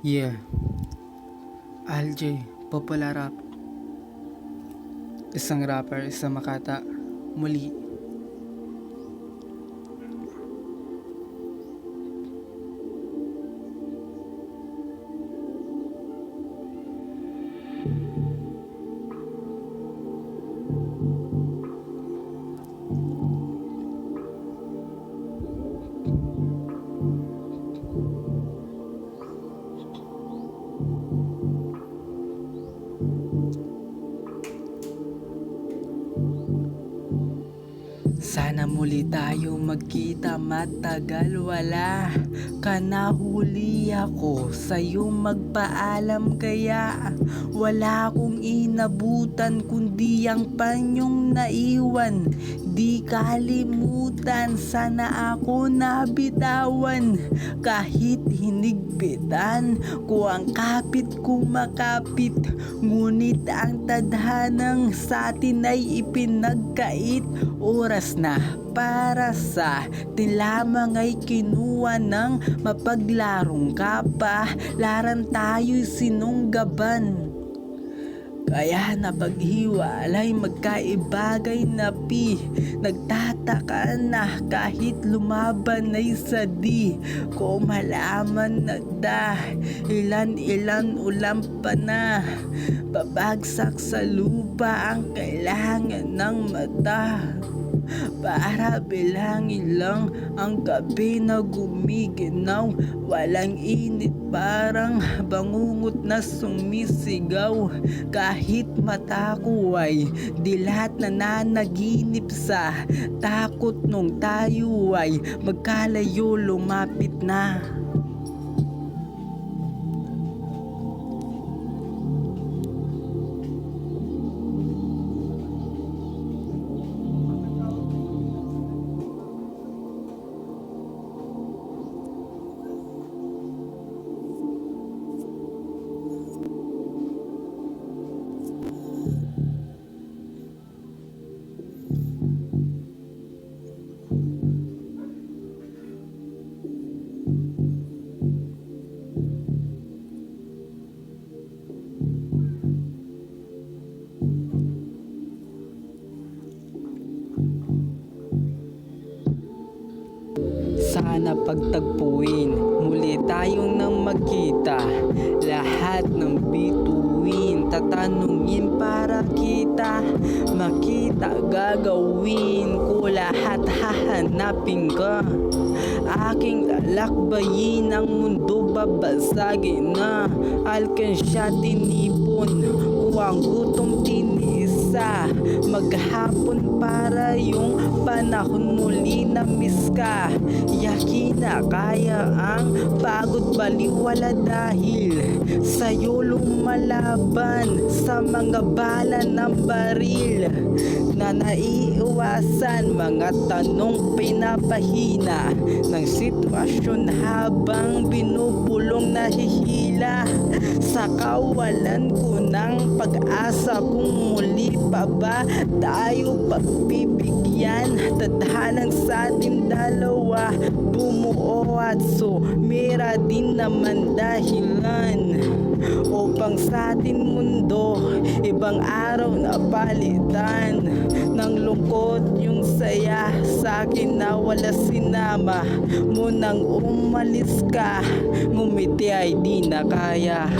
Yeah, Alj, popular rap. Isang rapper sa Makata. Muli. Sana muli tayo magkita, matagal wala ka na, huli ako sa'yo magpaalam, kaya wala akong inabutan kundi ang panyong naiwan. Di kalimutan, sana ako nabitawan kahit hinigpitan ko ang kapit kong makapit. Ngunit ang tadhanang sa'tin ay ipinagkait. Oras na para sa atin lamang ay kinuha ng mapaglarong kapalaran, tayo'y sinunggaban. Kaya napaghiwalay magkaibagay na nagtataka na kahit lumaban ay sa di ko malaman na ilan ulam pa na babagsak sa lupa ang kailangan ng mata para bilangin lang ang gabi na gumiginaw. Walang init, parang bangungot na sumisigaw. Kahit mata ko ay dilat na nanaginip sa takot nung tayo ay magkalayo, lumapit na. Sana pagtagpuin muli tayong nang magkita, lahat ng bituin tatanungin para kita makita. Gagawin ko lahat, hahanapin ka. Aking lalakbayin ang mundo, babasagin na alkansya, tinipon ko ang gutom, tiniisa maghapon para yung panahon muli na miss ka. Yakin na kaya ang pagod baliwala dahil sa'yo lumalaban sa mga bala ng baril na naiiwasan. Mga tanong pinapahina ng sitwasyon habang binubulong nahihila sa kawalan ko ng pag-asa. Kung muli pa ba tayo pagbibigyan, tadhanang sa ating dalawa bumuo at sumira din naman dahilan upang sa ating mundo ibang araw na palitan ng lungkot yung saya. Sa akin na wala sinama mo nang umalis ka, ngumiti ay di na kaya.